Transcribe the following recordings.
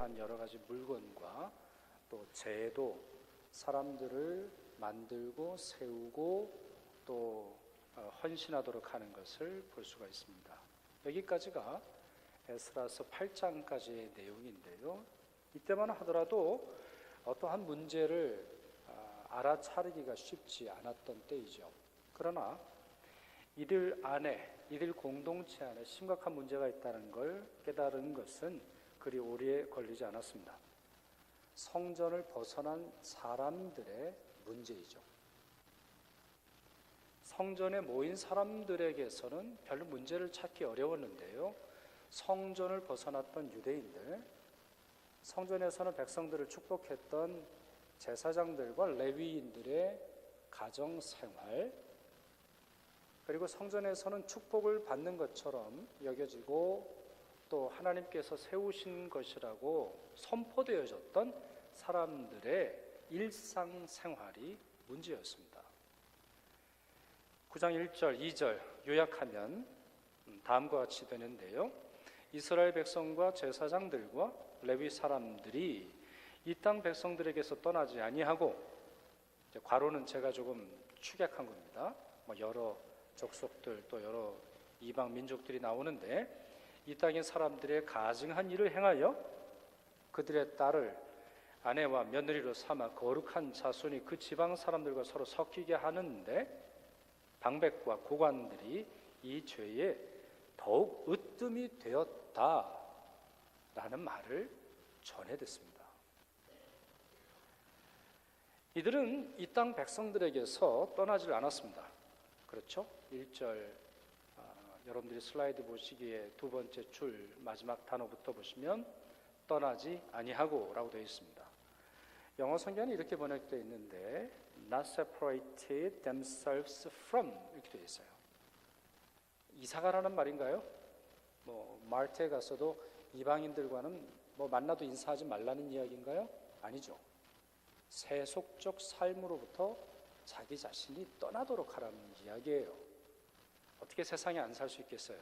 필요한 여러 가지 물건과 또 제도, 사람들을 만들고 세우고 또 헌신하도록 하는 것을 볼 수가 있습니다. 여기까지가 에스라서 8장까지의 내용인데요. 이때만 하더라도 어떠한 문제를 알아차리기가 쉽지 않았던 때이죠. 그러나 이들 공동체 안에 심각한 문제가 있다는 걸 깨달은 것은 그리 오래 걸리지 않았습니다. 성전을 벗어난 사람들의 문제이죠. 성전에 모인 사람들에게서는 별로 문제를 찾기 어려웠는데요. 성전을 벗어났던 유대인들, 성전에서는 백성들을 축복했던 제사장들과 레위인들의 가정생활, 그리고 성전에서는 축복을 받는 것처럼 여겨지고 또 하나님께서 세우신 것이라고 선포되어졌던 사람들의 일상생활이 문제였습니다. 9장 1절, 2절 요약하면 다음과 같이 되는데요. 이스라엘 백성과 제사장들과 레위 사람들이 이 땅 백성들에게서 떠나지 아니하고, 괄호는 제가 조금 축약한 겁니다. 여러 족속들 또 여러 이방 민족들이 나오는데, 이 땅의 사람들의 가증한 일을 행하여 그들의 딸을 아내와 며느리로 삼아 거룩한 자손이 그 지방 사람들과 서로 섞이게 하는데, 방백과 고관들이 이 죄에 더욱 으뜸이 되었다라는 말을 전해 듣습니다. 이들은 이 땅 백성들에게서 떠나질 않았습니다. 그렇죠? 1절 여러분들이 슬라이드 보시기에 두 번째 줄 마지막 단어부터 보시면 떠나지 아니하고 라고 되어 있습니다. 영어 성경은 이렇게 번역되어 있는데 not separated themselves from 이렇게 되어 있어요. 이사가라는 말인가요? 마르트에 갔어도 이방인들과는 만나도 인사하지 말라는 이야기인가요? 아니죠. 세속적 삶으로부터 자기 자신이 떠나도록 하라는 이야기예요. 어떻게 세상에 안 살 수 있겠어요?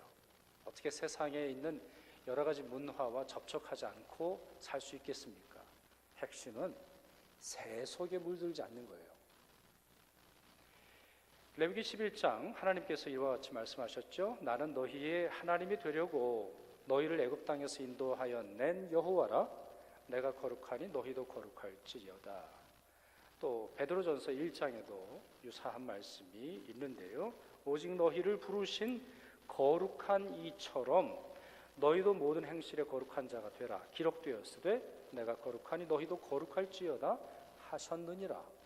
어떻게 세상에 있는 여러 가지 문화와 접촉하지 않고 살 수 있겠습니까? 핵심은 세속에 물들지 않는 거예요. 레위기 11장 하나님께서 이와 같이 말씀하셨죠. 나는 너희의 하나님이 되려고 너희를 애굽 땅에서 인도하여 낸 여호와라. 내가 거룩하니 너희도 거룩할지어다. 또 베드로전서 1장에도 유사한 말씀이 있는데요. 오직 너희를 부르신 거룩한 이처럼 너희도 모든 행실에 거룩한 자가 되라. 기록되었으되 내가 거룩하니 너희도 거룩할지어다 하셨느니라.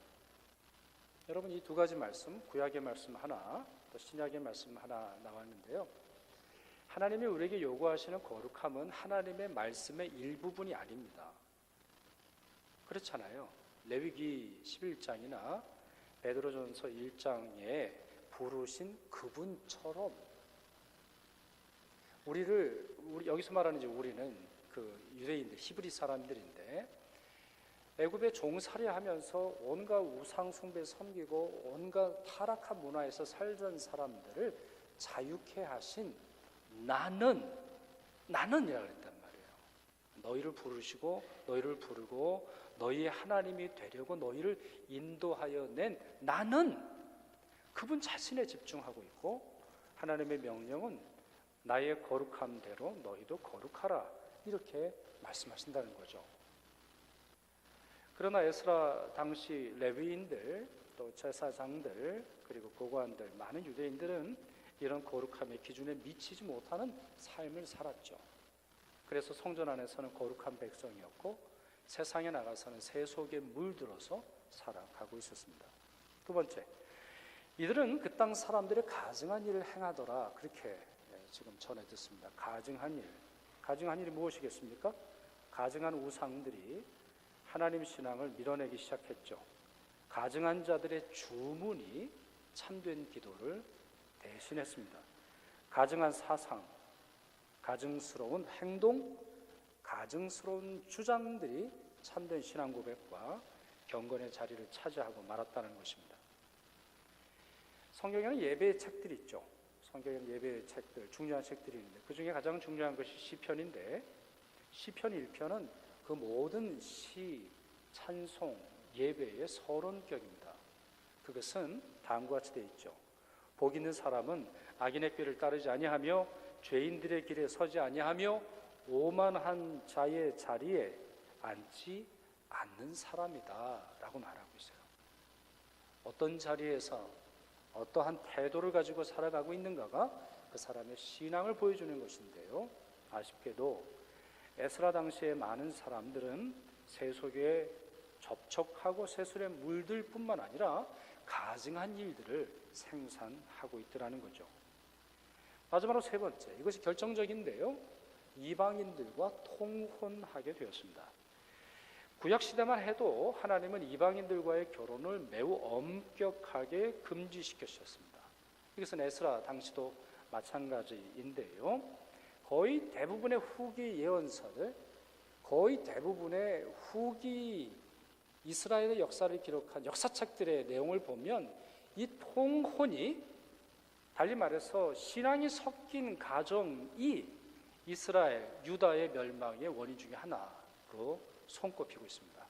여러분, 이 두 가지 말씀, 구약의 말씀 하나, 또 신약의 말씀 하나 나왔는데요. 하나님이 우리에게 요구하시는 거룩함은 하나님의 말씀의 일부분이 아닙니다. 그렇잖아요. 레위기 11장이나 베드로전서 1장에 부르신 그분처럼 여기서 말하는 이제 우리는 그 유대인들, 히브리 사람들인데 애굽에 종살이하면서 온갖 우상 숭배 섬기고 온갖 타락한 문화에서 살던 사람들을 자유케 하신 나는 이라고 했단 말이에요. 너희를 부르시고 너희를 부르고 너희의 하나님이 되려고 너희를 인도하여 낸 나는 그분 자신에 집중하고 있고, 하나님의 명령은 나의 거룩함대로 너희도 거룩하라 이렇게 말씀하신다는 거죠. 그러나 에스라 당시 레위인들 또 제사장들 그리고 고관들 많은 유대인들은 이런 거룩함의 기준에 미치지 못하는 삶을 살았죠. 그래서 성전 안에서는 거룩한 백성이었고 세상에 나가서는 세속에 물들어서 살아가고 있었습니다. 두 번째, 이들은 그 땅 사람들의 가증한 일을 행하더라 그렇게 지금 전해 듣습니다. 가증한 일이 무엇이겠습니까? 가증한 우상들이 하나님 신앙을 밀어내기 시작했죠. 가증한 자들의 주문이 참된 기도를 대신했습니다. 가증한 사상, 가증스러운 행동, 가증스러운 주장들이 참된 신앙 고백과 경건의 자리를 차지하고 말았다는 것입니다. 성경에는 예배의 책들이 있죠. 성경에는 예배의 책들, 중요한 책들이 있는데 그 중에 가장 중요한 것이 시편인데, 시편 1편은 그 모든 시, 찬송, 예배의 서론격입니다. 그것은 다음과 같이 되어 있죠. 복 있는 사람은 악인의 꾀를 따르지 아니하며 죄인들의 길에 서지 아니하며 오만한 자의 자리에 앉지 않는 사람이다 라고 말하고 있어요. 어떤 자리에서 어떠한 태도를 가지고 살아가고 있는가가 그 사람의 신앙을 보여주는 것인데요, 아쉽게도 에스라 당시에 많은 사람들은 세속에 접촉하고 세술에 물들 뿐만 아니라 가증한 일들을 생산하고 있더라는 거죠. 마지막으로 세 번째, 이것이 결정적인데요, 이방인들과 통혼하게 되었습니다. 구약시대만 해도 하나님은 이방인들과의 결혼을 매우 엄격하게 금지시키셨습니다. 이것은 에스라 당시도 마찬가지인데요, 거의 대부분의 후기 예언서들, 거의 대부분의 후기 이스라엘의 역사를 기록한 역사책들의 내용을 보면 이 통혼이, 달리 말해서 신앙이 섞인 가정이 이스라엘, 유다의 멸망의 원인 중에 하나로 손꼽히고 있습니다.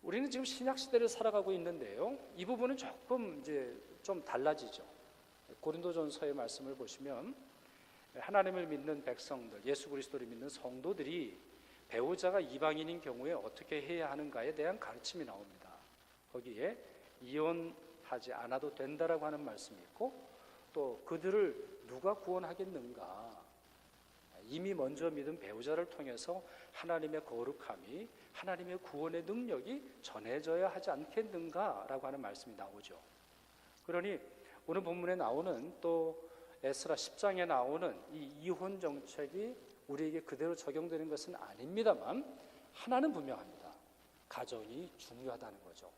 우리는 지금 신약 시대를 살아가고 있는데요, 이 부분은 조금 이제 좀 달라지죠. 고린도전서의 말씀을 보시면 하나님을 믿는 백성들, 예수 그리스도를 믿는 성도들이 배우자가 이방인인 경우에 어떻게 해야 하는가에 대한 가르침이 나옵니다. 거기에 이혼하지 않아도 된다라고 하는 말씀이 있고, 또 그들을 누가 구원하겠는가, 이미 먼저 믿은 배우자를 통해서 하나님의 거룩함이, 하나님의 구원의 능력이 전해져야 하지 않겠는가라고 하는 말씀이 나오죠. 그러니 오늘 본문에 나오는, 또 에스라 10장에 나오는 이 이혼 정책이 우리에게 그대로 적용되는 것은 아닙니다만 하나는 분명합니다. 가정이 중요하다는 거죠.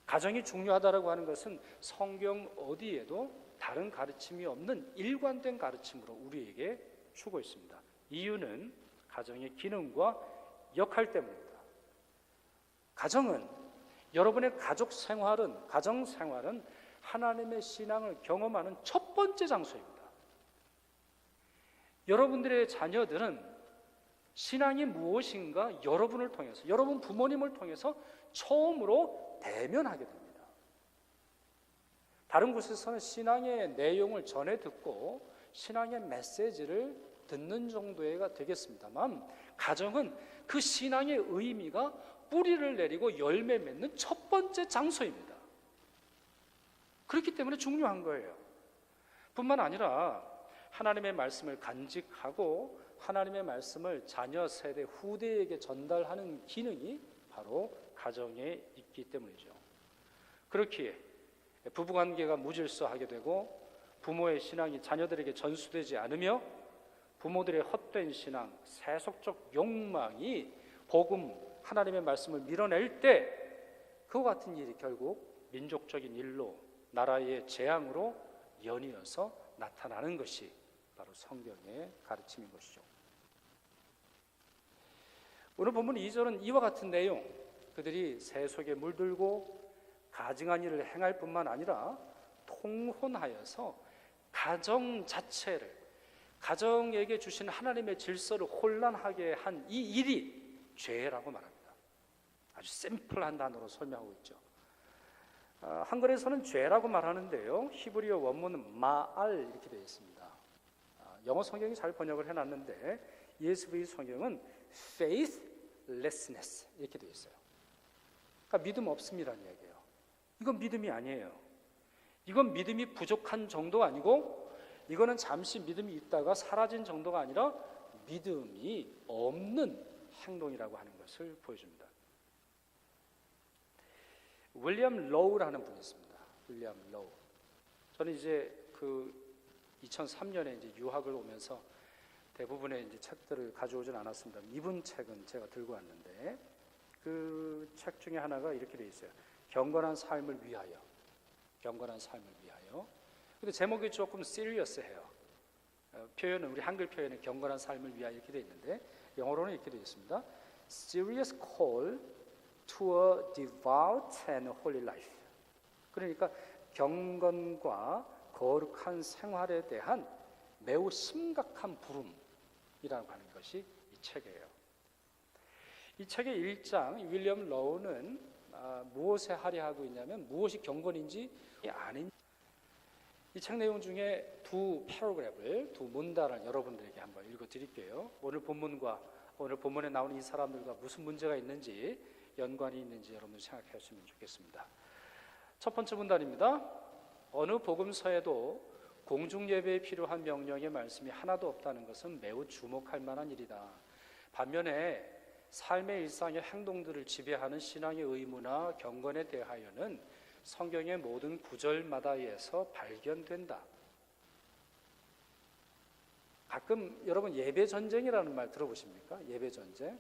가정이 중요하다라고 하는 것은 성경 어디에도 다른 가르침이 없는 일관된 가르침으로 우리에게 주고 있습니다. 이유는 가정의 기능과 역할 때문입니다. 가정은, 여러분의 가족 생활은, 가정 생활은 하나님의 신앙을 경험하는 첫 번째 장소입니다. 여러분들의 자녀들은 신앙이 무엇인가 여러분을 통해서, 여러분 부모님을 통해서 처음으로 대면하게 됩니다. 다른 곳에서는 신앙의 내용을 전해 듣고 신앙의 메시지를 듣는 정도가 되겠습니다만, 가정은 그 신앙의 의미가 뿌리를 내리고 열매 맺는 첫 번째 장소입니다. 그렇기 때문에 중요한 거예요. 뿐만 아니라 하나님의 말씀을 간직하고 하나님의 말씀을 자녀 세대 후대에게 전달하는 기능이 바로 가정에 있기 때문이죠. 그렇기에 부부관계가 무질서하게 되고 부모의 신앙이 자녀들에게 전수되지 않으며 부모들의 헛된 신앙, 세속적 욕망이 복음, 하나님의 말씀을 밀어낼 때 그와 같은 일이 결국 민족적인 일로, 나라의 재앙으로 연이어서 나타나는 것이 바로 성경의 가르침인 것이죠. 오늘 본문 2절은 이와 같은 내용, 그들이 세속에 물들고 가증한 일을 행할 뿐만 아니라 통혼하여서 가정 자체를, 가정에게 주신 하나님의 질서를 혼란하게 한 이 일이 죄라고 말합니다. 아주 심플한 단어로 설명하고 있죠. 한글에서는 죄라고 말하는데요, 히브리어 원문은 마알 이렇게 되어 있습니다. 영어 성경이 잘 번역을 해놨는데 ESV 성경은 faithlessness 이렇게 되어 있어요. 그러니까 믿음 없음이라는 얘기예요. 이건 믿음이 아니에요. 이건 믿음이 부족한 정도가 아니고, 이거는 잠시 믿음이 있다가 사라진 정도가 아니라 믿음이 없는 행동이라고 하는 것을 보여줍니다. 윌리엄 로우라는 분이 있습니다. 윌리엄 로우. 저는 이제 2003년에 이제 유학을 오면서 대부분의 이제 책들을 가져오진 않았습니다. 이분 책은 제가 들고 왔는데, 그 책 중에 하나가 이렇게 되어 있어요. 경건한 삶을 위하여. 경건한 삶을 위하여. 근데 제목이 조금 시리어스해요. 표현은, 우리 한글 표현은 경건한 삶을 위하여 이렇게 되어 있는데 영어로는 이렇게 되어 있습니다. Serious call to a devout and holy life. 그러니까 경건과 거룩한 생활에 대한 매우 심각한 부름이라고 하는 것이 이 책이에요. 이 책의 1장 윌리엄 로우는 무엇에 할애하고 있냐면 무엇이 경건인지 아닌지, 이 책 내용 중에 두 패러그래프를, 두 문단을 여러분들에게 한번 읽어드릴게요. 오늘 본문에 나오는 이 사람들과 무슨 문제가 있는지, 연관이 있는지 여러분 생각하시면 좋겠습니다. 첫 번째 문단입니다. 어느 복음서에도 공중예배에 필요한 명령의 말씀이 하나도 없다는 것은 매우 주목할 만한 일이다. 반면에 삶의 일상의 행동들을 지배하는 신앙의 의무나 경건에 대하여는 성경의 모든 구절마다에서 발견된다. 가끔 여러분 예배 전쟁이라는 말 들어보십니까? 예배 전쟁.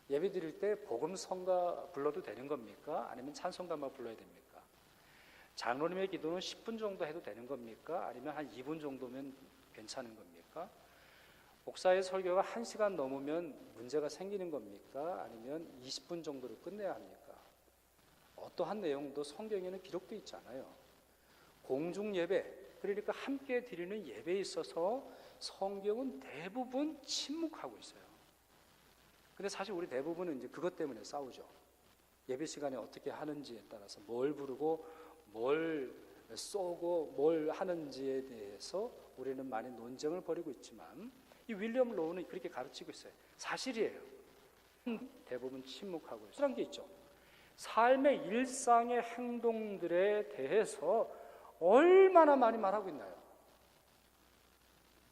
예배 드릴 때 복음성가 불러도 되는 겁니까? 아니면 찬송가만 불러야 됩니까? 장로님의 기도는 10분 정도 해도 되는 겁니까? 아니면 한 2분 정도면 괜찮은 겁니까? 목사의 설교가 1시간 넘으면 문제가 생기는 겁니까? 아니면 20분 정도로 끝내야 합니까? 어떠한 내용도 성경에는 기록되어 있지 않아요. 공중예배, 그러니까 함께 드리는 예배에 있어서 성경은 대부분 침묵하고 있어요. 근데 사실 우리 대부분은 이제 그것 때문에 싸우죠. 예배 시간에 어떻게 하는지에 따라서 뭘 부르고 뭘 쏘고 뭘 하는지에 대해서 우리는 많이 논쟁을 벌이고 있지만, 이 윌리엄 로우는 그렇게 가르치고 있어요. 사실이에요. 대부분 침묵하고 있어요. 그런 게 있죠. 삶의 일상의 행동들에 대해서 얼마나 많이 말하고 있나요?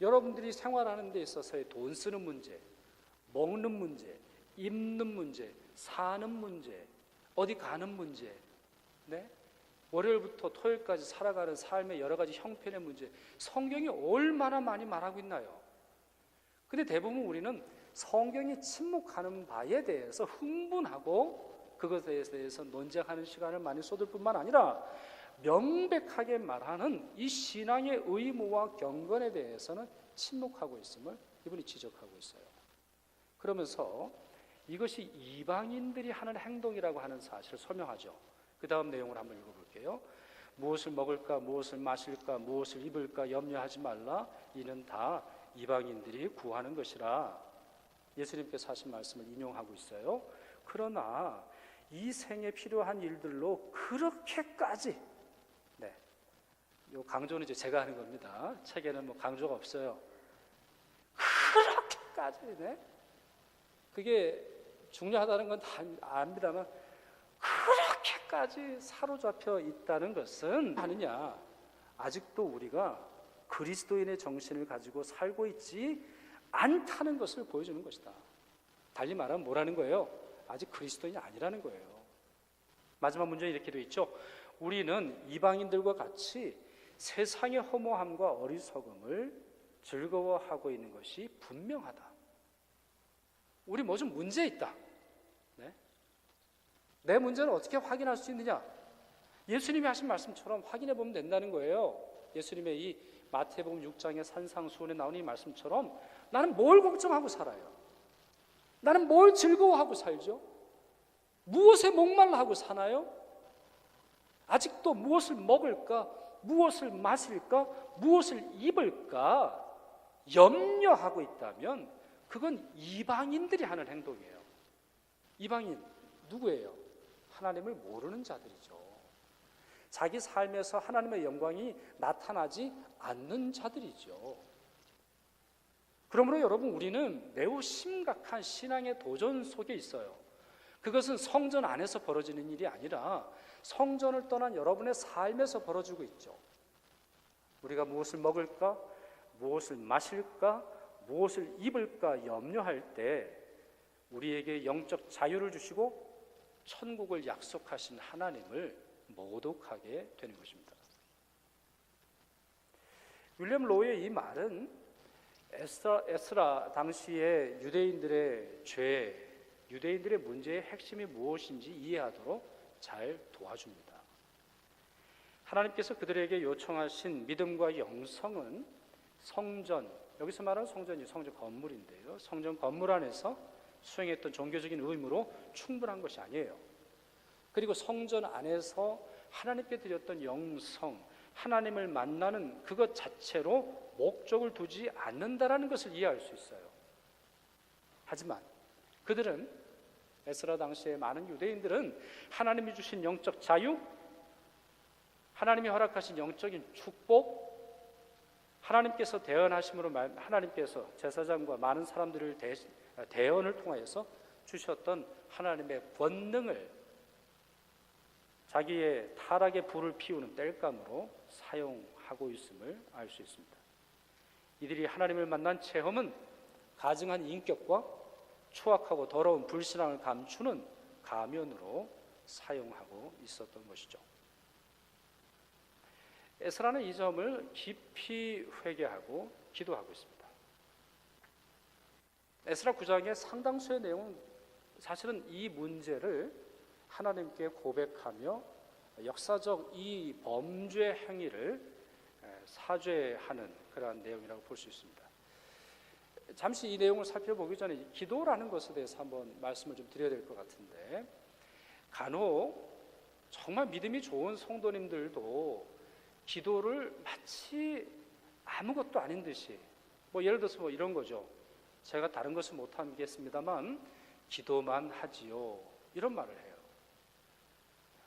여러분들이 생활하는 데 있어서의 돈 쓰는 문제, 먹는 문제, 입는 문제, 사는 문제, 어디 가는 문제, 네? 월요일부터 토요일까지 살아가는 삶의 여러 가지 형편의 문제, 성경이 얼마나 많이 말하고 있나요? 근데 대부분 우리는 성경이 침묵하는 바에 대해서 흥분하고 그것에 대해서 논쟁하는 시간을 많이 쏟을 뿐만 아니라 명백하게 말하는 이 신앙의 의무와 경건에 대해서는 침묵하고 있음을 이분이 지적하고 있어요. 그러면서 이것이 이방인들이 하는 행동이라고 하는 사실을 설명하죠. 그 다음 내용을 한번 읽어볼게요. 무엇을 먹을까, 무엇을 마실까, 무엇을 입을까 염려하지 말라. 이는 다 이방인들이 구하는 것이라. 예수님께서 하신 말씀을 인용하고 있어요. 그러나 이 생에 필요한 일들로 그렇게까지, 네, 요 강조는 이제 제가 하는 겁니다. 책에는 뭐 강조가 없어요. 그렇게까지, 네, 그게 중요하다는 건 다 압니다만 그렇게까지 사로잡혀 있다는 것은 하느냐, 아직도 우리가 그리스도인의 정신을 가지고 살고 있지 않다는 것을 보여주는 것이다. 달리 말하면 뭐라는 거예요? 아직 그리스도인이 아니라는 거예요. 마지막 문제는 이렇게 되어 있죠. 우리는 이방인들과 같이 세상의 허무함과 어리석음을 즐거워하고 있는 것이 분명하다. 우리 뭐 좀 문제 있다. 네? 내 문제는 어떻게 확인할 수 있느냐? 예수님이 하신 말씀처럼 확인해 보면 된다는 거예요. 예수님의 이 마태복음 6장의 산상수훈에 나오는 이 말씀처럼 나는 뭘 걱정하고 살아요? 나는 뭘 즐거워하고 살죠? 무엇에 목말라 하고 사나요? 아직도 무엇을 먹을까? 무엇을 마실까? 무엇을 입을까? 염려하고 있다면 그건 이방인들이 하는 행동이에요. 이방인 누구예요? 하나님을 모르는 자들이죠. 자기 삶에서 하나님의 영광이 나타나지 않는 자들이죠. 그러므로 여러분, 우리는 매우 심각한 신앙의 도전 속에 있어요. 그것은 성전 안에서 벌어지는 일이 아니라 성전을 떠난 여러분의 삶에서 벌어지고 있죠. 우리가 무엇을 먹을까? 무엇을 마실까? 무엇을 입을까 염려할 때 우리에게 영적 자유를 주시고 천국을 약속하신 하나님을 모독하게 되는 것입니다. 윌리엄 로우의 이 말은 에스라 당시의 유대인들의 죄, 유대인들의 문제의 핵심이 무엇인지 이해하도록 잘 도와줍니다. 하나님께서 그들에게 요청하신 믿음과 영성은 성전, 여기서 말하는 성전이 성전 건물인데요, 성전 건물 안에서 수행했던 종교적인 의무로 충분한 것이 아니에요. 그리고 성전 안에서 하나님께 드렸던 영성, 하나님을 만나는 그것 자체로 목적을 두지 않는다라는 것을 이해할 수 있어요. 하지만 그들은, 에스라 당시의 많은 유대인들은 하나님이 주신 영적 자유, 하나님이 허락하신 영적인 축복, 하나님께서 대언하심으로 하나님께서 제사장과 많은 사람들을 대언을 통하여서 주셨던 하나님의 권능을 자기의 타락의 불을 피우는 땔감으로 사용하고 있음을 알 수 있습니다. 이들이 하나님을 만난 체험은 가증한 인격과 추악하고 더러운 불신앙을 감추는 가면으로 사용하고 있었던 것이죠. 에스라는 이 점을 깊이 회개하고 기도하고 있습니다. 에스라 9장의 상당수의 내용은 사실은 이 문제를 하나님께 고백하며 역사적 이 범죄 행위를 사죄하는 그러한 내용이라고 볼 수 있습니다. 잠시 이 내용을 살펴보기 전에 기도라는 것에 대해서 한번 말씀을 좀 드려야 될 것 같은데, 간혹 정말 믿음이 좋은 성도님들도 기도를 마치 아무것도 아닌 듯이, 예를 들어서 이런 거죠. 제가 다른 것은 못하겠습니다만 기도만 하지요, 이런 말을 해요.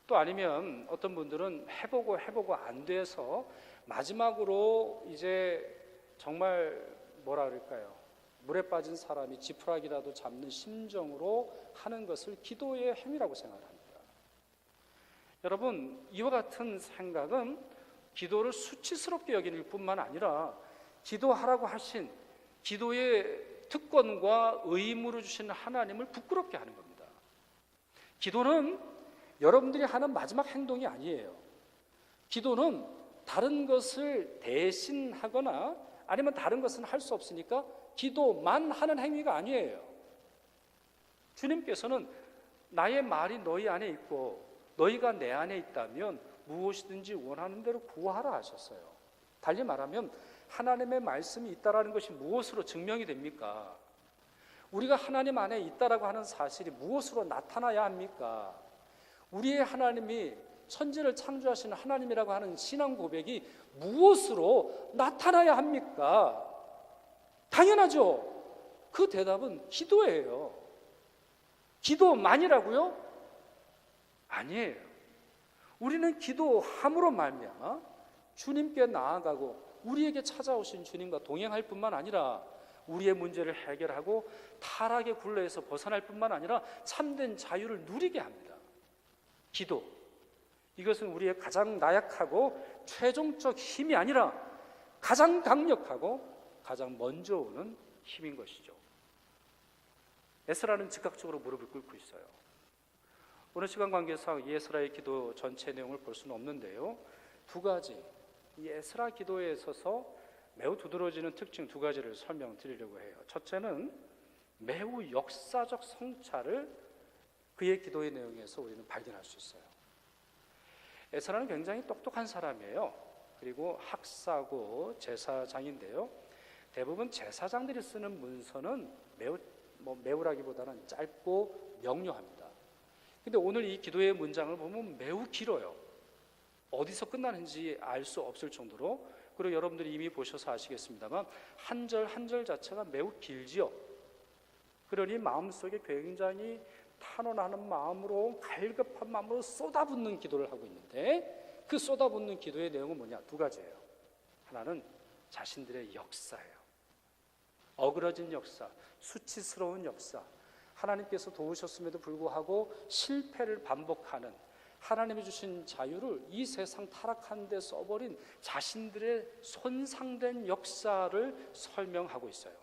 또 아니면 어떤 분들은 해보고 안 돼서 마지막으로 이제 정말 뭐라 그럴까요? 물에 빠진 사람이 지푸라기라도 잡는 심정으로 하는 것을 기도의 행위라고 생각을 합니다. 여러분, 이와 같은 생각은 기도를 수치스럽게 여기는 뿐만 아니라 기도하라고 하신 기도의 특권과 의무를 주신 하나님을 부끄럽게 하는 겁니다. 기도는 여러분들이 하는 마지막 행동이 아니에요. 기도는 다른 것을 대신하거나 아니면 다른 것은 할 수 없으니까 기도만 하는 행위가 아니에요. 주님께서는 나의 말이 너희 안에 있고 너희가 내 안에 있다면 무엇이든지 원하는 대로 구하라 하셨어요. 달리 말하면 하나님의 말씀이 있다라는 것이 무엇으로 증명이 됩니까? 우리가 하나님 안에 있다라고 하는 사실이 무엇으로 나타나야 합니까? 우리의 하나님이 천지를 창조하시는 하나님이라고 하는 신앙 고백이 무엇으로 나타나야 합니까? 당연하죠. 그 대답은 기도예요. 기도만이라고요? 아니에요. 우리는 기도함으로 말미암아 주님께 나아가고 우리에게 찾아오신 주님과 동행할 뿐만 아니라 우리의 문제를 해결하고 타락의 굴레에서 벗어날 뿐만 아니라 참된 자유를 누리게 합니다. 기도, 이것은 우리의 가장 나약하고 최종적 힘이 아니라 가장 강력하고 가장 먼저 오는 힘인 것이죠. 에스라는 즉각적으로 무릎을 꿇고 있어요. 오늘 시간 관계상 이 에스라의 기도 전체 내용을 볼 수는 없는데요, 두 가지, 이 에스라 기도에 있어서 매우 두드러지는 특징 두 가지를 설명드리려고 해요. 첫째는 매우 역사적 성찰을 그의 기도의 내용에서 우리는 발견할 수 있어요. 에스라는 굉장히 똑똑한 사람이에요. 그리고 학사고 제사장인데요, 대부분 제사장들이 쓰는 문서는 매우라기보다는 짧고 명료합니다. 근데 오늘 이 기도의 문장을 보면 매우 길어요. 어디서 끝나는지 알 수 없을 정도로. 그리고 여러분들이 이미 보셔서 아시겠습니다만 한 절 한 절 자체가 매우 길지요. 그러니 마음속에 굉장히 탄원하는 마음으로, 갈급한 마음으로 쏟아붓는 기도를 하고 있는데, 그 쏟아붓는 기도의 내용은 뭐냐? 두 가지예요. 하나는 자신들의 역사예요. 어그러진 역사, 수치스러운 역사, 하나님께서 도우셨음에도 불구하고 실패를 반복하는, 하나님이 주신 자유를 이 세상 타락한 데 써버린 자신들의 손상된 역사를 설명하고 있어요.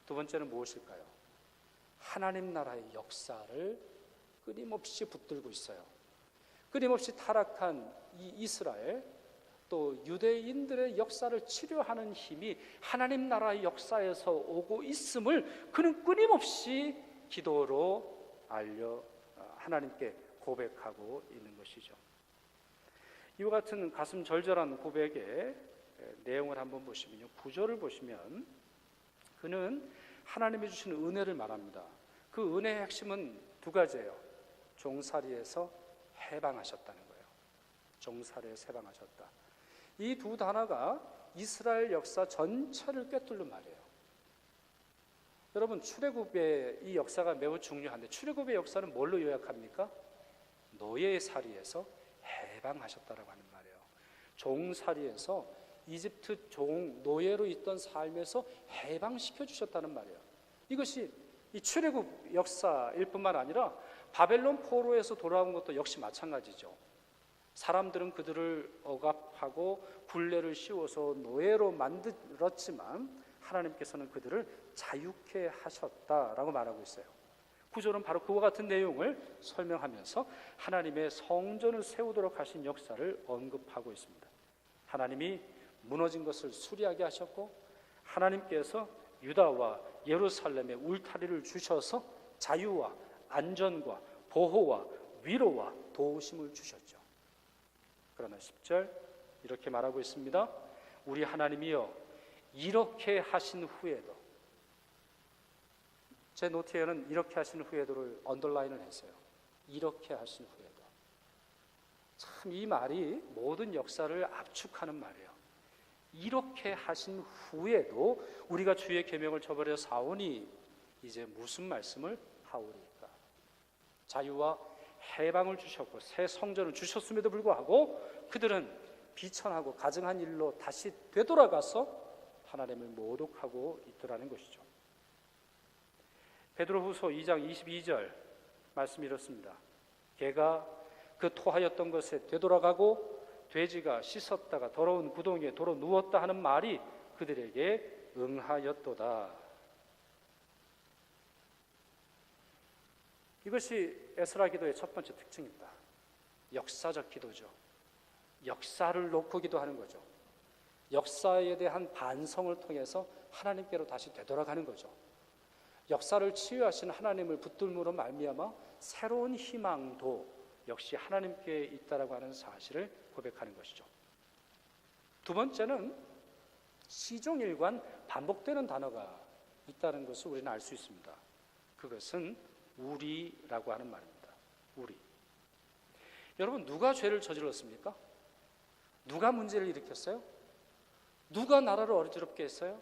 두 번째는 무엇일까요? 하나님 나라의 역사를 끊임없이 붙들고 있어요. 끊임없이 타락한 이 이스라엘, 또 유대인들의 역사를 치료하는 힘이 하나님 나라의 역사에서 오고 있음을 그는 끊임없이 기도로 하나님께 고백하고 있는 것이죠. 이와 같은 가슴 절절한 고백의 내용을 한번 보시면요, 구절을 보시면 그는 하나님이 주신 은혜를 말합니다. 그 은혜의 핵심은 두 가지예요. 종살이에서 해방하셨다는 거예요. 종살이에서 해방하셨다. 이 두 단어가 이스라엘 역사 전체를 꿰뚫는 말이에요. 여러분, 출애굽의 이 역사가 매우 중요한데 출애굽의 역사는 뭘로 요약합니까? 노예살이에서 해방하셨다라고 하는 말이에요. 종살이에서 이집트 노예로 있던 삶에서 해방시켜 주셨다는 말이에요. 이것이 이 출애굽 역사일 뿐만 아니라 바벨론 포로에서 돌아온 것도 역시 마찬가지죠. 사람들은 그들을 억압하고 굴레를 씌워서 노예로 만들었지만 하나님께서는 그들을 자유케 하셨다라고 말하고 있어요. 구절은 바로 그와 같은 내용을 설명하면서 하나님의 성전을 세우도록 하신 역사를 언급하고 있습니다. 하나님이 무너진 것을 수리하게 하셨고 하나님께서 유다와 예루살렘에 울타리를 주셔서 자유와 안전과 보호와 위로와 도우심을 주셨죠. 그러나 10절 이렇게 말하고 있습니다. 우리 하나님이여 이렇게 하신 후에도, 제 노트에는 이렇게 하신 후에도를 언더라인을 했어요. 이렇게 하신 후에도. 참 이 말이 모든 역사를 압축하는 말이에요. 이렇게 하신 후에도 우리가 주의 계명을 저버려 사오니 이제 무슨 말씀을 하오리까? 자유와 해방을 주셨고 새 성전을 주셨음에도 불구하고 그들은 비천하고 가증한 일로 다시 되돌아가서 하나님을 모독하고 있더라는 것이죠. 베드로후서 2장 22절 말씀이 이렇습니다. 개가 그 토하였던 것에 되돌아가고 돼지가 씻었다가 더러운 구덩이에 도로 누웠다 하는 말이 그들에게 응하였도다. 이것이 에스라 기도의 첫 번째 특징입니다. 역사적 기도죠. 역사를 놓고 기도하는 거죠. 역사에 대한 반성을 통해서 하나님께로 다시 되돌아가는 거죠. 역사를 치유하신 하나님을 붙들므로 말미암아 새로운 희망도 역시 하나님께 있다라고 하는 사실을 고백하는 것이죠. 두 번째는 시종일관 반복되는 단어가 있다는 것을 우리는 알 수 있습니다. 그것은 우리라고 하는 말입니다. 우리. 여러분, 누가 죄를 저질렀습니까? 누가 문제를 일으켰어요? 누가 나라를 어지럽게 했어요?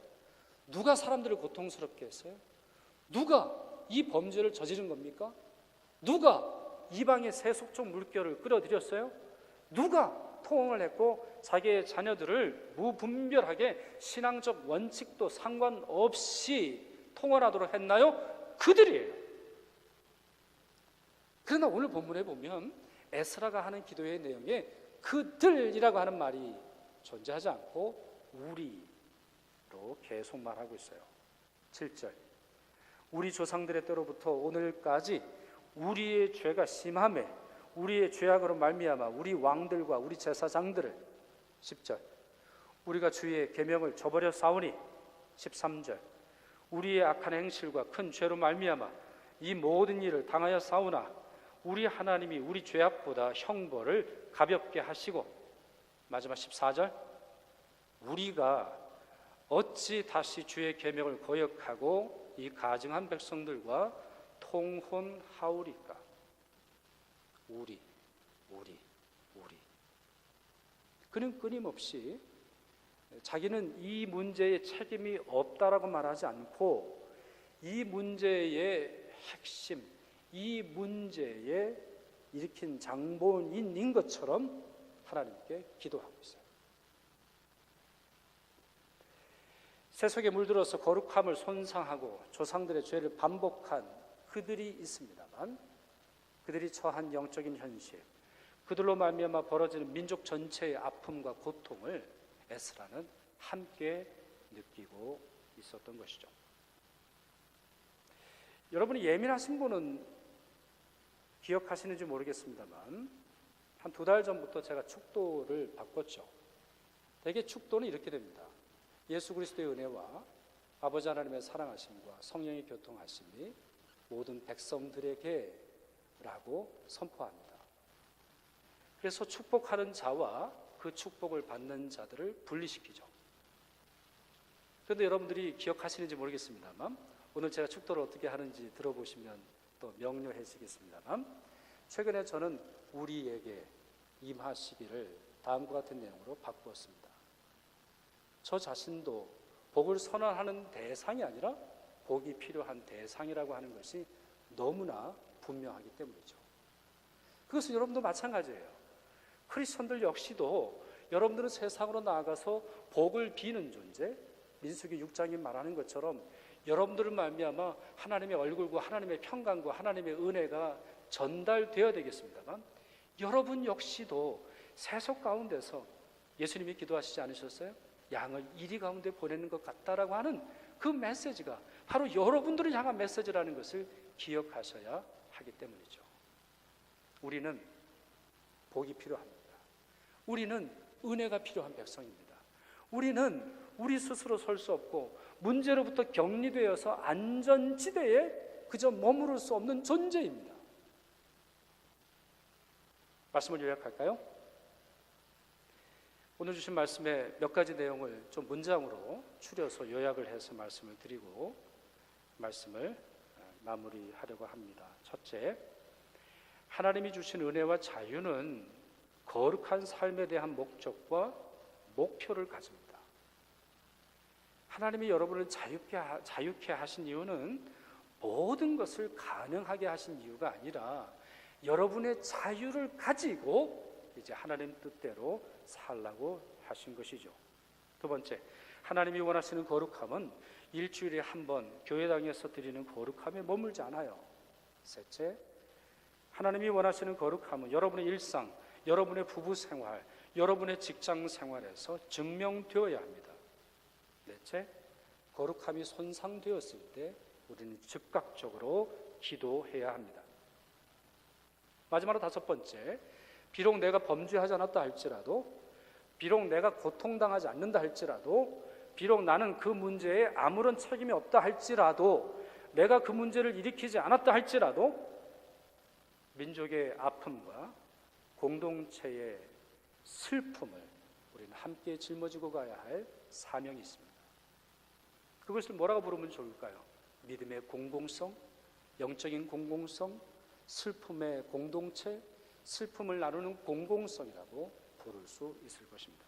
누가 사람들을 고통스럽게 했어요? 누가 이 범죄를 저지른 겁니까? 누가 이방의 세속적 물결을 끌어들였어요? 누가 통응을 했고 자기의 자녀들을 무분별하게 신앙적 원칙도 상관없이 통원하도록 했나요? 그들이에요. 그러나 오늘 본문에 보면 에스라가 하는 기도의 내용에 그들이라고 하는 말이 존재하지 않고 우리로 계속 말하고 있어요. 7절 우리 조상들의 때로부터 오늘까지 우리의 죄가 심하매 우리의 죄악으로 말미암아 우리 왕들과 우리 제사장들을 10절 우리가 주의 계명을 저버려 싸우니 13절 우리의 악한 행실과 큰 죄로 말미암아 이 모든 일을 당하여 싸우나 우리 하나님이 우리 죄악보다 형벌을 가볍게 하시고 마지막 14절 우리가 어찌 다시 주의 계명을 거역하고 이 가증한 백성들과 통혼하오리까? 우리. 그는 끊임없이 자기는 이 문제에 책임이 없다라고 말하지 않고 이 문제의 핵심, 이 문제에 일으킨 장본인인 것처럼 하나님께 기도하고 있어요. 세속에 물들어서 거룩함을 손상하고 조상들의 죄를 반복한 그들이 있습니다만 그들이 처한 영적인 현실, 그들로 말미암아 벌어지는 민족 전체의 아픔과 고통을 에스라는 함께 느끼고 있었던 것이죠. 여러분이 예민하신 분은 기억하시는지 모르겠습니다만 한 2달 전부터 제가 축도를 바꿨죠. 대개 축도는 이렇게 됩니다. 예수 그리스도의 은혜와 아버지 하나님의 사랑하심과 성령의 교통하심이 모든 백성들에게 라고 선포합니다. 그래서 축복하는 자와 그 축복을 받는 자들을 분리시키죠. 그런데 여러분들이 기억하시는지 모르겠습니다만 오늘 제가 축도를 어떻게 하는지 들어보시면 또 명료해지겠습니다만 최근에 저는 우리에게 임하시기를 다음과 같은 내용으로 바꾸었습니다. 저 자신도 복을 선언하는 대상이 아니라 복이 필요한 대상이라고 하는 것이 너무나 분명하기 때문이죠. 그것은 여러분도 마찬가지예요. 크리스천들 역시도 여러분들은 세상으로 나아가서 복을 비는 존재, 민수기 6장이 말하는 것처럼 여러분들을 말미암아 하나님의 얼굴과 하나님의 평강과 하나님의 은혜가 전달되어야 되겠습니다만, 여러분 역시도 세속 가운데서 예수님이 기도하시지 않으셨어요? 양을 이리 가운데 보내는 것 같다라고 하는 그 메시지가 바로 여러분들을 향한 메시지라는 것을 기억하셔야 하기 때문이죠. 우리는 복이 필요합니다. 우리는 은혜가 필요한 백성입니다. 우리는 우리 스스로 설 수 없고 문제로부터 격리되어서 안전지대에 그저 머무를 수 없는 존재입니다. 말씀을 요약할까요? 오늘 주신 말씀의 몇 가지 내용을 좀 문장으로 추려서 요약을 해서 말씀을 드리고 말씀을 마무리하려고 합니다. 첫째, 하나님이 주신 은혜와 자유는 거룩한 삶에 대한 목적과 목표를 가집니다. 하나님이 여러분을 자유케 하신 이유는 모든 것을 가능하게 하신 이유가 아니라 여러분의 자유를 가지고 이제 하나님 뜻대로 살라고 하신 것이죠. 두 번째, 하나님이 원하시는 거룩함은 일주일에 한 번 교회당에서 드리는 거룩함에 머물지 않아요. 셋째, 하나님이 원하시는 거룩함은 여러분의 일상, 여러분의 부부 생활, 여러분의 직장 생활에서 증명되어야 합니다. 넷째, 거룩함이 손상되었을 때 우리는 즉각적으로 기도해야 합니다. 마지막으로 다섯 번째, 비록 내가 범죄하지 않았다 할지라도, 비록 내가 고통당하지 않는다 할지라도, 비록 나는 그 문제에 아무런 책임이 없다 할지라도, 내가 그 문제를 일으키지 않았다 할지라도 민족의 아픔과 공동체의 슬픔을 우리는 함께 짊어지고 가야 할 사명이 있습니다. 그것을 뭐라고 부르면 좋을까요? 믿음의 공공성, 영적인 공공성, 슬픔의 공동체, 슬픔을 나누는 공공성이라고 부를 수 있을 것입니다.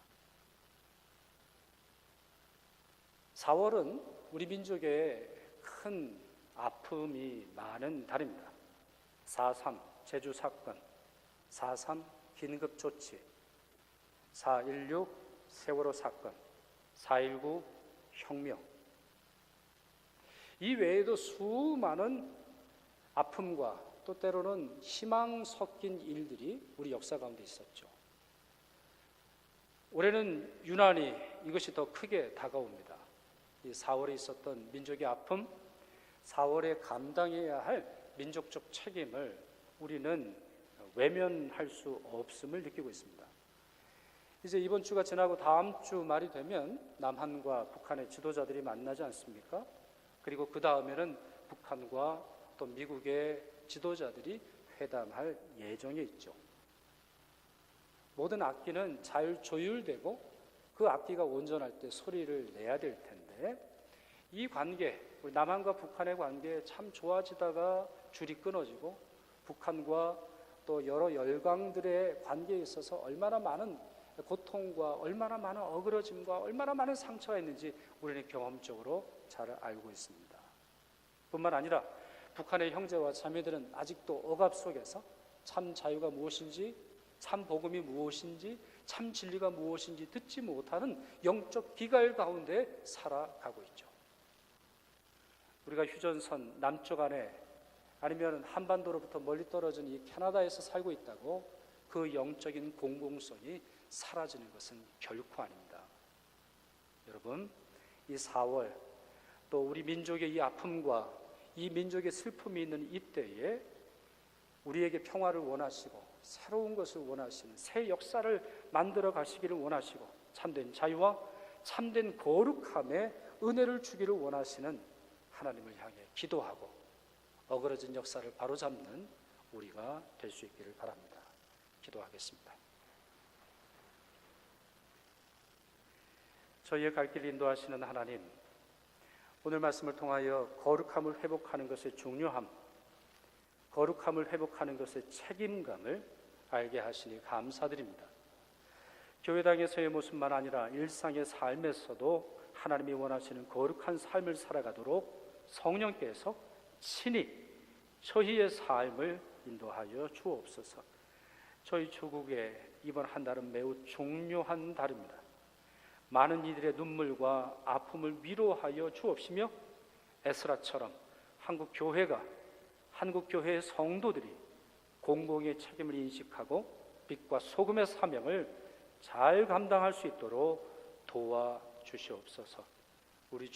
4월은 우리 민족의 큰 아픔이 많은 달입니다. 4.3 제주 사건, 4.3 긴급조치, 4.16 세월호 사건, 4.19 혁명, 이 외에도 수많은 아픔과 또 때로는 희망 섞인 일들이 우리 역사 가운데 있었죠. 올해는 유난히 이것이 더 크게 다가옵니다. 이 4월에 있었던 민족의 아픔, 4월에 감당해야 할 민족적 책임을 우리는 외면할 수 없음을 느끼고 있습니다. 이제 이번 주가 지나고 다음 주 말이 되면 남한과 북한의 지도자들이 만나지 않습니까? 그리고 그 다음에는 북한과 또 미국의 지도자들이 회담할 예정에 있죠. 모든 악기는 잘 조율되고 그 악기가 온전할 때 소리를 내야 될 텐데, 이 관계, 우리 남한과 북한의 관계 참 좋아지다가 줄이 끊어지고 북한과 또 여러 열강들의 관계에 있어서 얼마나 많은 고통과 얼마나 많은 어그러짐과 얼마나 많은 상처가 있는지 우리는 경험적으로 잘 알고 있습니다. 뿐만 아니라 북한의 형제와 자매들은 아직도 억압 속에서 참 자유가 무엇인지, 참 복음이 무엇인지, 참 진리가 무엇인지 듣지 못하는 영적 기갈 가운데 살아가고 있죠. 우리가 휴전선 남쪽 안에 아니면 한반도로부터 멀리 떨어진 이 캐나다에서 살고 있다고 그 영적인 공공성이 사라지는 것은 결코 아닙니다. 여러분, 이 4월 또 우리 민족의 이 아픔과 이 민족의 슬픔이 있는 이때에 우리에게 평화를 원하시고 새로운 것을 원하시는 새 역사를 만들어 가시기를 원하시고 참된 자유와 참된 거룩함의 은혜를 주기를 원하시는 하나님을 향해 기도하고 어그러진 역사를 바로잡는 우리가 될 수 있기를 바랍니다. 기도하겠습니다. 저희의 갈 길 인도하시는 하나님, 오늘 말씀을 통하여 거룩함을 회복하는 것의 중요함, 거룩함을 회복하는 것의 책임감을 알게 하시니 감사드립니다. 교회당에서의 모습만 아니라 일상의 삶에서도 하나님이 원하시는 거룩한 삶을 살아가도록 성령께서 친히 저희의 삶을 인도하여 주옵소서. 저희 조국의 이번 한 달은 매우 중요한 달입니다. 많은 이들의 눈물과 아픔을 위로하여 주옵시며 에스라처럼 한국 교회의 성도들이 공공의 책임을 인식하고 빛과 소금의 사명을 잘 감당할 수 있도록 도와주시옵소서.